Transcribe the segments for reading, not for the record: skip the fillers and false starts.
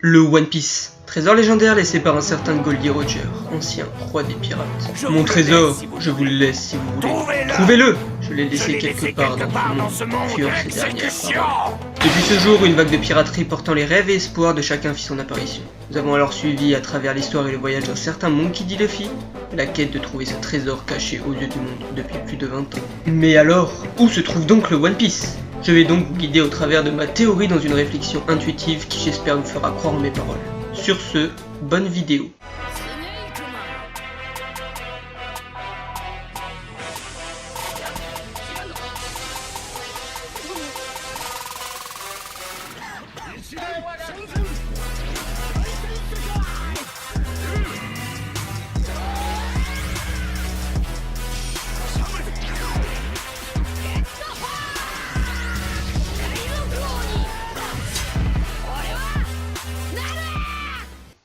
Le One Piece, trésor légendaire laissé par un certain Goldie Roger, ancien roi des pirates. Mon trésor, je vous le laisse si vous voulez. Trouvez-le. Je l'ai laissé quelque part dans ce monde, furent ces dernières paroles. Depuis ce jour, une vague de piraterie portant les rêves et espoirs de chacun fit son apparition. Nous avons alors suivi à travers l'histoire et le voyage d'un certain Monkey D. Luffy, la quête de trouver ce trésor caché aux yeux du monde depuis plus de 20 ans. Mais alors, où se trouve donc le One Piece ? Je vais donc vous guider au travers de ma théorie dans une réflexion intuitive qui j'espère vous fera croire en mes paroles. Sur ce, bonne vidéo.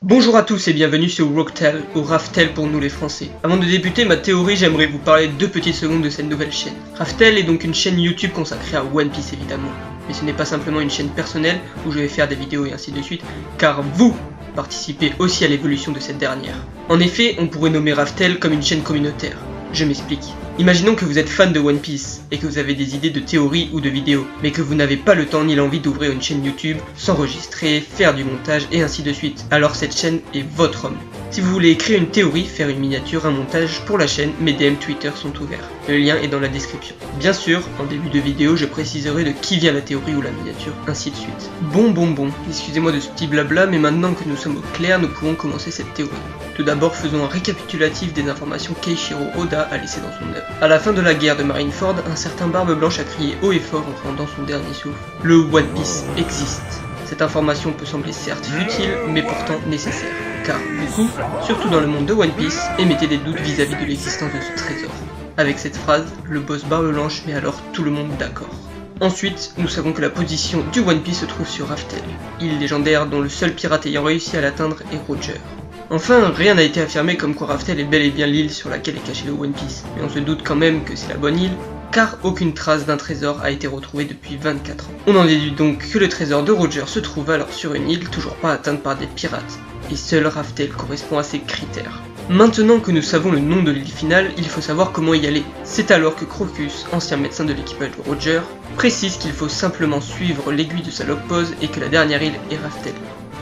Bonjour à tous et bienvenue sur Rocktail, ou Raftel pour nous les Français. Avant de débuter ma théorie, j'aimerais vous parler 2 petites secondes de cette nouvelle chaîne. Raftel est donc une chaîne YouTube consacrée à One Piece évidemment. Mais ce n'est pas simplement une chaîne personnelle où je vais faire des vidéos et ainsi de suite, car vous participez aussi à l'évolution de cette dernière. En effet, on pourrait nommer Raftel comme une chaîne communautaire. Je m'explique. Imaginons que vous êtes fan de One Piece et que vous avez des idées de théories ou de vidéos, mais que vous n'avez pas le temps ni l'envie d'ouvrir une chaîne YouTube, s'enregistrer, faire du montage et ainsi de suite. Alors cette chaîne est votre homme. Si vous voulez écrire une théorie, faire une miniature, un montage pour la chaîne, mes DM Twitter sont ouverts. Le lien est dans la description. Bien sûr, en début de vidéo, je préciserai de qui vient la théorie ou la miniature, ainsi de suite. Bon, excusez-moi de ce petit blabla, mais maintenant que nous sommes au clair, nous pouvons commencer cette théorie. Tout d'abord, faisons un récapitulatif des informations qu'Eiichiro Oda a laissées dans son œuvre. À la fin de la guerre de Marineford, un certain Barbe Blanche a crié haut et fort en rendant son dernier souffle. Le One Piece existe. Cette information peut sembler certes futile, mais pourtant nécessaire. Car beaucoup, surtout dans le monde de One Piece, émettaient des doutes vis-à-vis de l'existence de ce trésor. Avec cette phrase, le boss Barbe Blanche met alors tout le monde d'accord. Ensuite, nous savons que la position du One Piece se trouve sur Raftel, île légendaire dont le seul pirate ayant réussi à l'atteindre est Roger. Enfin, rien n'a été affirmé comme quoi Raftel est bel et bien l'île sur laquelle est caché le One Piece, mais on se doute quand même que c'est la bonne île, car aucune trace d'un trésor a été retrouvée depuis 24 ans. On en déduit donc que le trésor de Roger se trouve alors sur une île toujours pas atteinte par des pirates, et seul Raftel correspond à ces critères. Maintenant que nous savons le nom de l'île finale, il faut savoir comment y aller. C'est alors que Crocus, ancien médecin de l'équipage de Roger, précise qu'il faut simplement suivre l'aiguille de sa log-pose et que la dernière île est Raftel.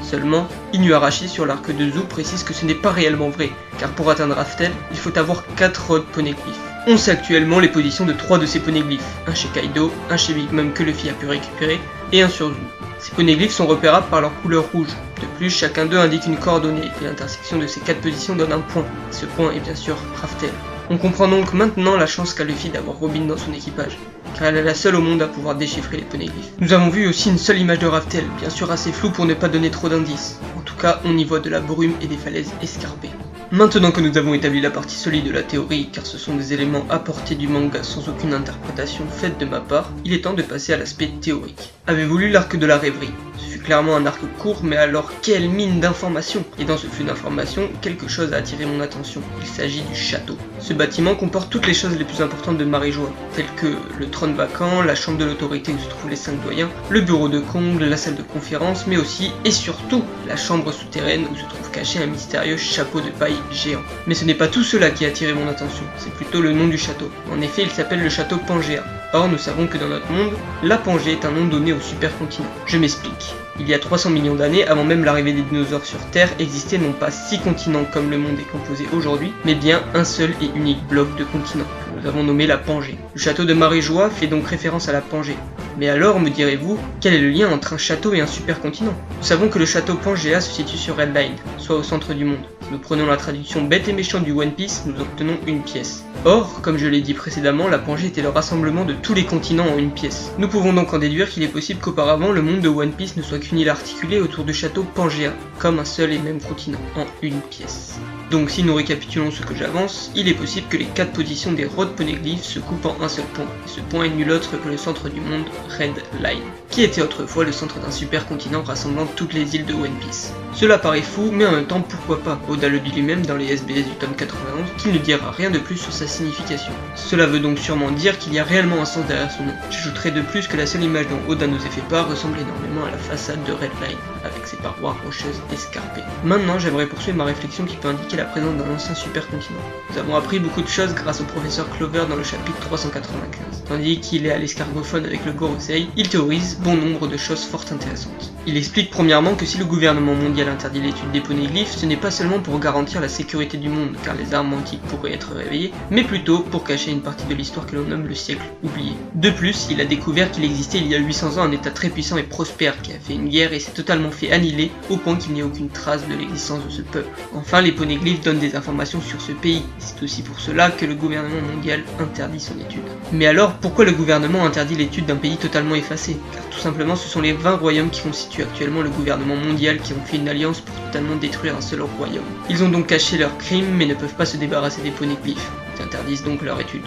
Seulement, Inuarashi sur l'arc de Zou précise que ce n'est pas réellement vrai, car pour atteindre Raftel, il faut avoir 4 rods poneglyphes. On sait actuellement les positions de 3 de ces poneglyphes, un chez Kaido, un chez Big Mom que Luffy a pu récupérer, et un sur Zou. Ces poneglyphes sont repérables par leur couleur rouge. De plus, chacun d'eux indique une coordonnée, et l'intersection de ces 4 positions donne un point. Ce point est bien sûr Raftel. On comprend donc maintenant la chance qu'a Luffy d'avoir Robin dans son équipage, car elle est la seule au monde à pouvoir déchiffrer les poneglyphes. Nous avons vu aussi une seule image de Raftel, bien sûr assez floue pour ne pas donner trop d'indices. En tout cas, on y voit de la brume et des falaises escarpées. Maintenant que nous avons établi la partie solide de la théorie, car ce sont des éléments apportés du manga sans aucune interprétation faite de ma part, il est temps de passer à l'aspect théorique. Avez-vous lu l'arc de la rêverie ? Ce fut clairement un arc court, mais alors quelle mine d'informations! Et dans ce flux d'informations, quelque chose a attiré mon attention. Il s'agit du château. Ce bâtiment comporte toutes les choses les plus importantes de Marie-Joie, telles que le trône vacant, la chambre de l'autorité où se trouvent les 5 doyens, le bureau de Kong, la salle de conférence, mais aussi, et surtout, la chambre souterraine où se trouve caché un mystérieux chapeau de paille géant. Mais ce n'est pas tout cela qui a attiré mon attention, c'est plutôt le nom du château. En effet, il s'appelle le château Pangea. Or, nous savons que dans notre monde, la Pangée est un nom donné au supercontinent. Je m'explique. Il y a 300 millions d'années, avant même l'arrivée des dinosaures sur Terre, existaient non pas 6 continents comme le monde est composé aujourd'hui, mais bien un seul et unique bloc de continent, que nous avons nommé la Pangée. Le château de Marie-Joie fait donc référence à la Pangée. Mais alors, me direz-vous, quel est le lien entre un château et un supercontinent? Nous savons que le château Pangea se situe sur Red Line, soit au centre du monde. Si nous prenons la traduction bête et méchante du One Piece, nous obtenons une pièce. Or, comme je l'ai dit précédemment, la Pangée était le rassemblement de tous les continents en une pièce. Nous pouvons donc en déduire qu'il est possible qu'auparavant le monde de One Piece ne soit qu'une île articulée autour du château Pangea, comme un seul et même continent, en une pièce. Donc si nous récapitulons ce que j'avance, il est possible que les 4 positions des road poneglyphs se coupent en un seul point. Et ce point est nul autre que le centre du monde, Red Line, qui était autrefois le centre d'un supercontinent rassemblant toutes les îles de One Piece. Cela paraît fou, mais en même temps pourquoi pas. Oda le dit lui-même dans les SBS du tome 91 qu'il ne dira rien de plus sur sa signification. Cela veut donc sûrement dire qu'il y a réellement un sens derrière son nom. J'ajouterai de plus que la seule image dont Oda nous ait fait part ressemble énormément à la façade de Red Line, avec ses parois rocheuses escarpées. Maintenant j'aimerais poursuivre ma réflexion qui peut indiquer la présence d'un ancien supercontinent. Nous avons appris beaucoup de choses grâce au professeur Clover dans le chapitre 395. Tandis qu'il est à l'escargophone avec le Gorosei, il théorise bon nombre de choses fort intéressantes. Il explique premièrement que si le gouvernement mondial interdit l'étude des poneglyphes, ce n'est pas seulement pour garantir la sécurité du monde, car les armes antiques pourraient être réveillées, mais plutôt pour cacher une partie de l'histoire que l'on nomme le siècle oublié. De plus, il a découvert qu'il existait il y a 800 ans un état très puissant et prospère qui a fait une guerre et s'est totalement fait annihiler au point qu'il n'y ait aucune trace de l'existence de ce peuple. Enfin, les poneglyphes donnent des informations sur ce pays, c'est aussi pour cela que le gouvernement mondial interdit son étude. Mais alors, pourquoi le gouvernement interdit l'étude d'un pays totalement effacé? Car tout simplement, ce sont les 20 royaumes qui constituent actuellement le gouvernement mondial qui ont fait une alliance pour totalement détruire un seul royaume. Ils ont donc caché leurs crimes mais ne peuvent pas se débarrasser des poneglyphes. Ils interdisent donc leur étude.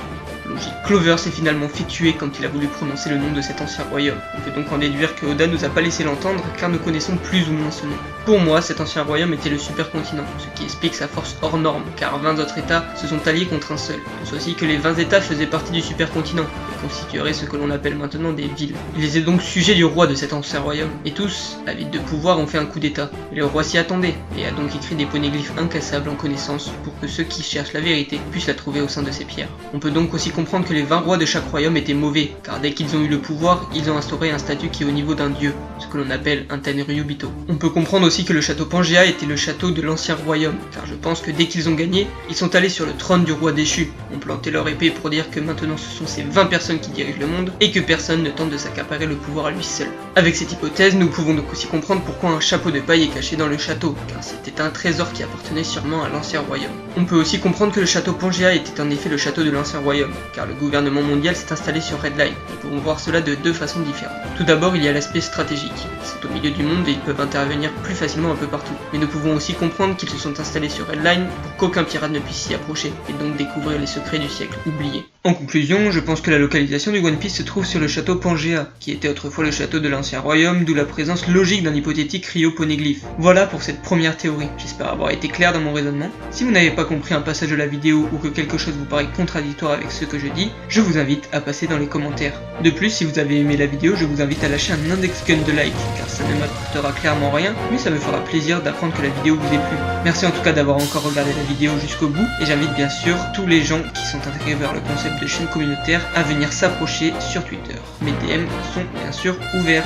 Logique. Clover s'est finalement fait tuer quand il a voulu prononcer le nom de cet ancien royaume. On peut donc en déduire que Oda nous a pas laissé l'entendre car nous connaissons plus ou moins ce nom. Pour moi, cet ancien royaume était le supercontinent, ce qui explique sa force hors norme, car 20 autres états se sont alliés contre un seul. On pense aussi que les 20 états faisaient partie du supercontinent, et constitueraient ce que l'on appelle maintenant des villes. Ils étaient donc sujets du roi de cet ancien royaume, et tous, avides de pouvoir, ont fait un coup d'état. Et le roi s'y attendait, et a donc écrit des poneglyphes incassables en connaissance pour que ceux qui cherchent la vérité puissent la trouver au sein de ces pierres. On peut donc aussi comprendre que les 20 rois de chaque royaume étaient mauvais, car dès qu'ils ont eu le pouvoir, ils ont instauré un statut qui est au niveau d'un dieu, ce que l'on appelle un Tenryubito. On peut comprendre aussi que le château Pangea était le château de l'ancien royaume, car je pense que dès qu'ils ont gagné, ils sont allés sur le trône du roi déchu, ont planté leur épée pour dire que maintenant ce sont ces 20 personnes qui dirigent le monde, et que personne ne tente de s'accaparer le pouvoir à lui seul. Avec cette hypothèse, nous pouvons donc aussi comprendre pourquoi un chapeau de paille est caché dans le château, car c'était un trésor qui appartenait sûrement à l'ancien royaume. On peut aussi comprendre que le château Pangea était en effet le château de l'ancien royaume, car le gouvernement mondial s'est installé sur Red Line. Nous pouvons voir cela de deux façons différentes. Tout d'abord, il y a l'aspect stratégique. C'est au milieu du monde et ils peuvent intervenir plus facilement un peu partout. Mais nous pouvons aussi comprendre qu'ils se sont installés sur Red Line pour qu'aucun pirate ne puisse s'y approcher, et donc découvrir les secrets du siècle oublié. En conclusion, je pense que la localisation du One Piece se trouve sur le château Pangea, qui était autrefois le château de l'ancien royaume, d'où la présence logique d'un hypothétique Rio poneglyphe. Voilà pour cette première théorie, j'espère avoir été clair dans mon raisonnement. Si vous n'avez pas compris un passage de la vidéo ou que quelque chose vous paraît contradictoire avec ce que je dis, je vous invite à passer dans les commentaires. De plus, si vous avez aimé la vidéo, je vous invite à lâcher un index gun de like, car ça ne m'apportera clairement rien, mais ça me fera plaisir d'apprendre que la vidéo vous ait plu. Merci en tout cas d'avoir encore regardé la vidéo jusqu'au bout, et j'invite bien sûr tous les gens qui sont intégrés vers le concept de chaîne communautaire à venir s'approcher sur Twitter. Mes DM sont bien sûr ouverts.